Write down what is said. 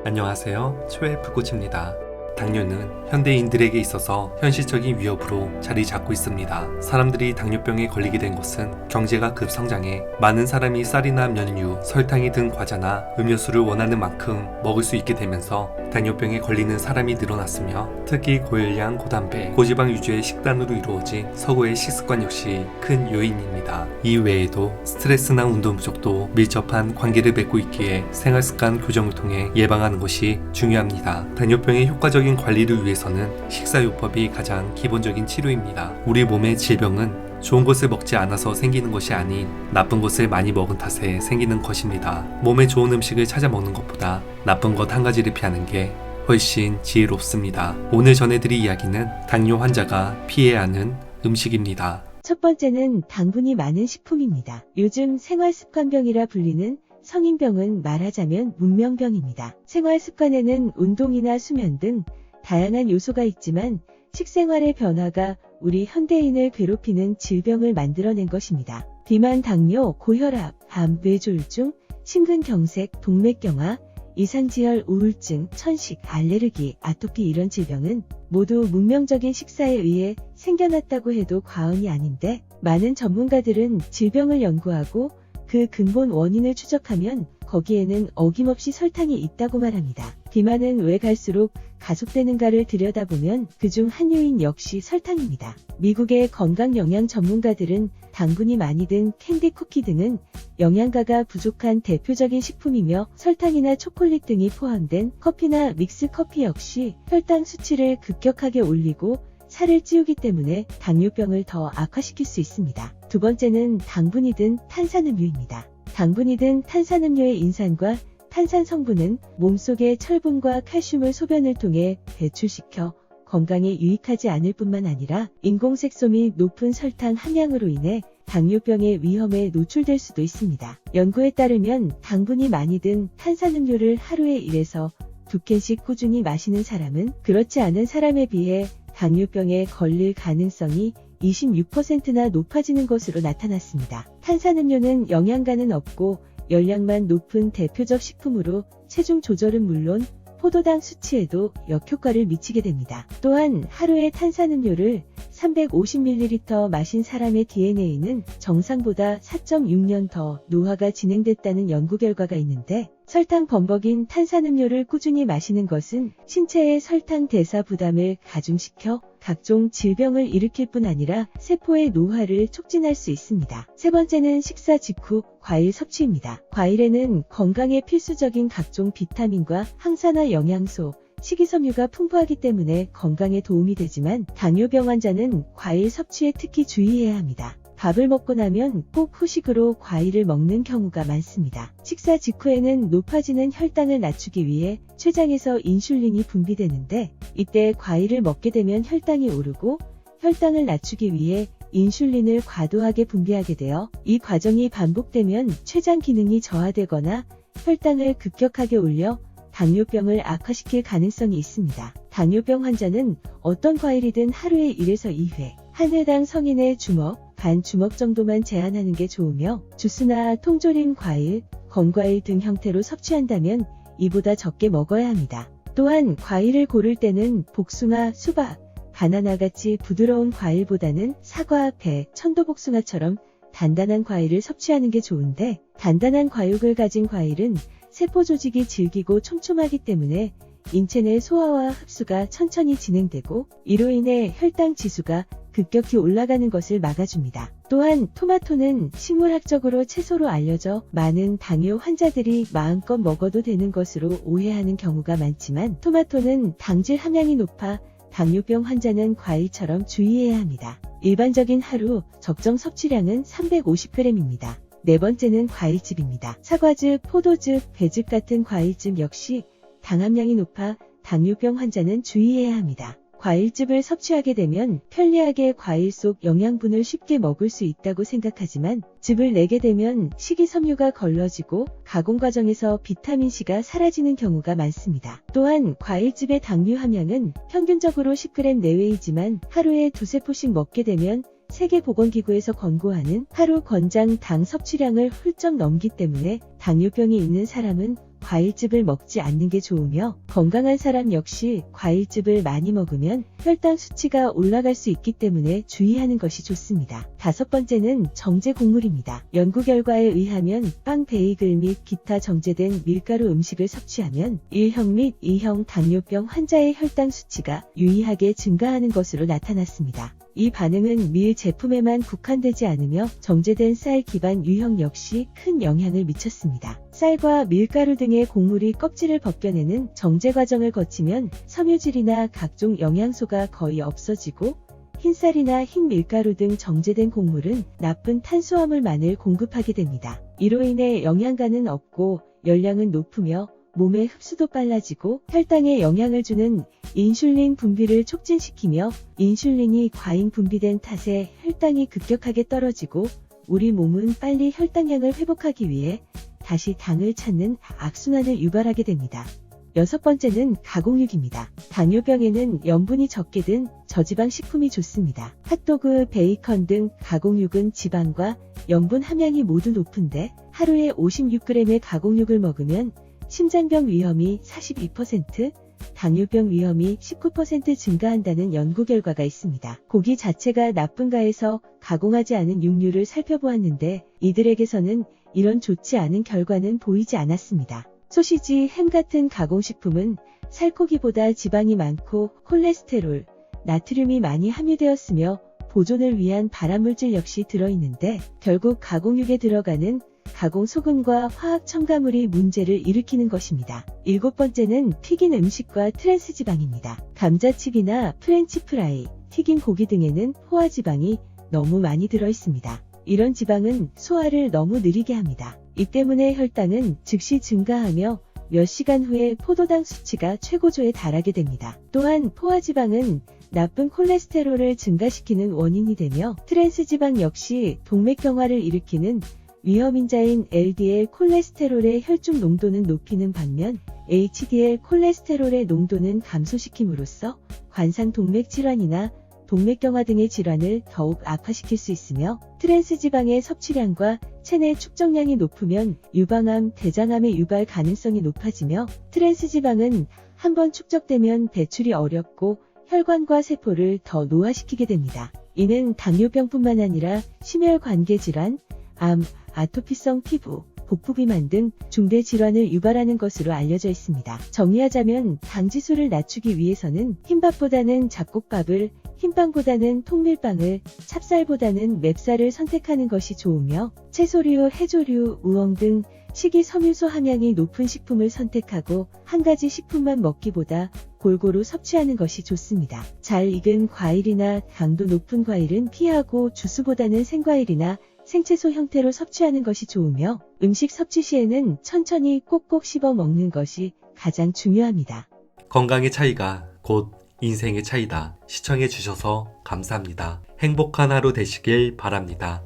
안녕하세요. 초에프코치입니다. 당뇨는 현대인들에게 있어서 현실적인 위협으로 자리 잡고 있습니다. 사람들이 당뇨병에 걸리게 된 것은 경제가 급성장해 많은 사람이 쌀이나 면류, 설탕이 든 과자나 음료수를 원하는 만큼 먹을 수 있게 되면서 당뇨병에 걸리는 사람이 늘어났으며, 특히 고열량, 고담배, 고지방 위주의 식단으로 이루어진 서구의 식습관 역시 큰 요인입니다. 이 외에도 스트레스나 운동 부족도 밀접한 관계를 맺고 있기에 생활습관 교정을 통해 예방하는 것이 중요합니다. 당뇨병의 효과적인 관리를 위해서는 식사요법이 가장 기본적인 치료입니다. 우리 몸의 질병은 좋은 것을 먹지 않아서 생기는 것이 아닌 나쁜 것을 많이 먹은 탓에 생기는 것입니다. 몸에 좋은 음식을 찾아 먹는 것보다 나쁜 것 한 가지를 피하는 게 훨씬 지혜롭습니다. 오늘 전해드릴 이야기는 당뇨 환자가 피해야 하는 음식입니다. 첫 번째는 당분이 많은 식품입니다. 요즘 생활습관병이라 불리는 성인병은 말하자면 문명병입니다. 생활습관에는 운동이나 수면 등 다양한 요소가 있지만 식생활의 변화가 우리 현대인을 괴롭히는 질병을 만들어낸 것입니다. 비만, 당뇨, 고혈압, 암, 뇌졸중, 심근경색, 동맥경화, 이상지혈, 우울증, 천식, 알레르기, 아토피 이런 질병은 모두 문명적인 식사에 의해 생겨났다고 해도 과언이 아닌데, 많은 전문가들은 질병을 연구하고 그 근본 원인을 추적하면 거기에는 어김없이 설탕이 있다고 말합니다. 비만은 왜 갈수록 가속되는가를 들여다보면 그중 한 요인 역시 설탕입니다. 미국의 건강영양 전문가들은 당분이 많이 든 캔디 쿠키 등은 영양가가 부족한 대표적인 식품이며, 설탕이나 초콜릿 등이 포함된 커피나 믹스커피 역시 혈당 수치를 급격하게 올리고 살을 찌우기 때문에 당뇨병을 더 악화시킬 수 있습니다. 두 번째는 당분이 든 탄산음료입니다. 당분이 든 탄산음료의 인산과 탄산 성분은 몸속의 철분과 칼슘을 소변을 통해 배출시켜 건강에 유익하지 않을 뿐만 아니라 인공색소 및 높은 설탕 함량으로 인해 당뇨병의 위험에 노출될 수도 있습니다. 연구에 따르면 당분이 많이 든 탄산음료를 하루에 1에서 2캔씩 꾸준히 마시는 사람은 그렇지 않은 사람에 비해 당뇨병에 걸릴 가능성이 26%나 높아지는 것으로 나타났습니다. 탄산음료는 영양가는 없고 열량만 높은 대표적 식품으로 체중 조절은 물론 포도당 수치에도 역효과를 미치게 됩니다. 또한 하루에 탄산음료를 350ml 마신 사람의 DNA는 정상보다 4.6년 더 노화가 진행됐다는 연구 결과가 있는데, 설탕 범벅인 탄산음료를 꾸준히 마시는 것은 신체의 설탕 대사 부담을 가중시켜 각종 질병을 일으킬 뿐 아니라 세포의 노화를 촉진할 수 있습니다. 세 번째는 식사 직후 과일 섭취입니다. 과일에는 건강에 필수적인 각종 비타민과 항산화 영양소, 식이섬유가 풍부하기 때문에 건강에 도움이 되지만 당뇨병 환자는 과일 섭취에 특히 주의해야 합니다. 밥을 먹고 나면 꼭 후식으로 과일을 먹는 경우가 많습니다. 식사 직후에는 높아지는 혈당을 낮추기 위해 췌장에서 인슐린이 분비되는데, 이때 과일을 먹게 되면 혈당이 오르고 혈당을 낮추기 위해 인슐린을 과도하게 분비하게 되어 이 과정이 반복되면 췌장 기능이 저하되거나 혈당을 급격하게 올려 당뇨병을 악화시킬 가능성이 있습니다. 당뇨병 환자는 어떤 과일이든 하루에 1에서 2회, 한 회당 성인의 주먹, 반 주먹 정도만 제한하는 게 좋으며, 주스나 통조림 과일, 건과일 등 형태로 섭취한다면 이보다 적게 먹어야 합니다. 또한 과일을 고를 때는 복숭아, 수박, 바나나같이 부드러운 과일보다는 사과, 배, 천도복숭아처럼 단단한 과일을 섭취하는 게 좋은데, 단단한 과육을 가진 과일은 세포 조직이 질기고 촘촘하기 때문에 인체 내 소화와 흡수가 천천히 진행되고 이로 인해 혈당 지수가 급격히 올라가는 것을 막아줍니다. 또한 토마토는 식물학적으로 채소로 알려져 많은 당뇨 환자들이 마음껏 먹어도 되는 것으로 오해하는 경우가 많지만, 토마토는 당질 함량이 높아 당뇨병 환자는 과일처럼 주의해야 합니다. 일반적인 하루 적정 섭취량은 350g입니다. 네 번째는 과일즙입니다. 사과즙, 포도즙, 배즙 같은 과일즙 역시 당 함량이 높아 당뇨병 환자는 주의해야 합니다. 과일즙을 섭취하게 되면 편리하게 과일 속 영양분을 쉽게 먹을 수 있다고 생각하지만, 즙을 내게 되면 식이섬유가 걸러지고 가공 과정에서 비타민C가 사라지는 경우가 많습니다. 또한 과일즙의 당류 함량은 평균적으로 10g 내외이지만 하루에 2~3포씩 먹게 되면 세계보건기구에서 권고하는 하루 권장 당 섭취량을 훌쩍 넘기 때문에 당뇨병이 있는 사람은 과일즙을 먹지 않는 게 좋으며 건강한 사람 역시 과일즙을 많이 먹으면 혈당 수치가 올라갈 수 있기 때문에 주의하는 것이 좋습니다. 다섯 번째는 정제 곡물입니다. 연구 결과에 의하면 빵, 베이글 및 기타 정제된 밀가루 음식을 섭취하면 1형 및 2형 당뇨병 환자의 혈당 수치가 유의하게 증가하는 것으로 나타났습니다. 이 반응은 밀 제품에만 국한되지 않으며 정제된 쌀 기반 유형 역시 큰 영향을 미쳤습니다. 쌀과 밀가루 등의 곡물이 껍질을 벗겨내는 정제 과정을 거치면 섬유질이나 각종 영양소가 거의 없어지고 흰쌀이나 흰 밀가루 등 정제된 곡물은 나쁜 탄수화물만을 공급하게 됩니다. 이로 인해 영양가는 없고 열량은 높으며 몸의 흡수도 빨라지고 혈당에 영향을 주는 인슐린 분비를 촉진시키며 인슐린이 과잉 분비된 탓에 혈당이 급격하게 떨어지고 우리 몸은 빨리 혈당량을 회복하기 위해 다시 당을 찾는 악순환을 유발하게 됩니다. 여섯 번째는 가공육입니다. 당뇨병에는 염분이 적게 든 저지방 식품이 좋습니다. 핫도그, 베이컨 등 가공육은 지방과 염분 함량이 모두 높은데 하루에 56g의 가공육을 먹으면 심장병 위험이 42%, 당뇨병 위험이 19% 증가한다는 연구 결과가 있습니다. 고기 자체가 나쁜가 해서 가공하지 않은 육류를 살펴보았는데 이들에게서는 이런 좋지 않은 결과는 보이지 않았습니다. 소시지, 햄 같은 가공식품은 살코기보다 지방이 많고 콜레스테롤, 나트륨이 많이 함유되었으며 보존을 위한 발암물질 역시 들어있는데 결국 가공육에 들어가는 가공 소금과 화학 첨가물이 문제를 일으키는 것입니다. 일곱 번째는 튀긴 음식과 트랜스지방입니다. 감자칩이나 프렌치 프라이, 튀긴 고기 등에는 포화지방이 너무 많이 들어있습니다. 이런 지방은 소화를 너무 느리게 합니다. 이 때문에 혈당은 즉시 증가하며 몇 시간 후에 포도당 수치가 최고조에 달하게 됩니다. 또한 포화지방은 나쁜 콜레스테롤을 증가시키는 원인이 되며 트랜스지방 역시 동맥경화를 일으키는 위험인자인 LDL 콜레스테롤의 혈중 농도는 높이는 반면 HDL 콜레스테롤의 농도는 감소시킴으로써 관상 동맥 질환이나 동맥경화 등의 질환을 더욱 악화시킬 수 있으며 트랜스지방의 섭취량과 체내 축적량이 높으면 유방암, 대장암의 유발 가능성이 높아지며 트랜스지방은 한번 축적되면 배출이 어렵고 혈관과 세포를 더 노화시키게 됩니다. 이는 당뇨병뿐만 아니라 심혈관계질환, 암, 아토피성 피부, 복부비만 등 중대 질환을 유발하는 것으로 알려져 있습니다. 정리하자면 당지수를 낮추기 위해서는 흰밥보다는 잡곡밥을, 흰빵보다는 통밀빵을, 찹쌀보다는 맵쌀을 선택하는 것이 좋으며 채소류, 해조류, 우엉 등 식이섬유소 함량이 높은 식품을 선택하고 한 가지 식품만 먹기보다 골고루 섭취하는 것이 좋습니다. 잘 익은 과일이나 당도 높은 과일은 피하고 주스보다는 생과일이나 생채소 형태로 섭취하는 것이 좋으며 음식 섭취 시에는 천천히 꼭꼭 씹어 먹는 것이 가장 중요합니다. 건강의 차이가 곧 인생의 차이다. 시청해주셔서 감사합니다. 행복한 하루 되시길 바랍니다.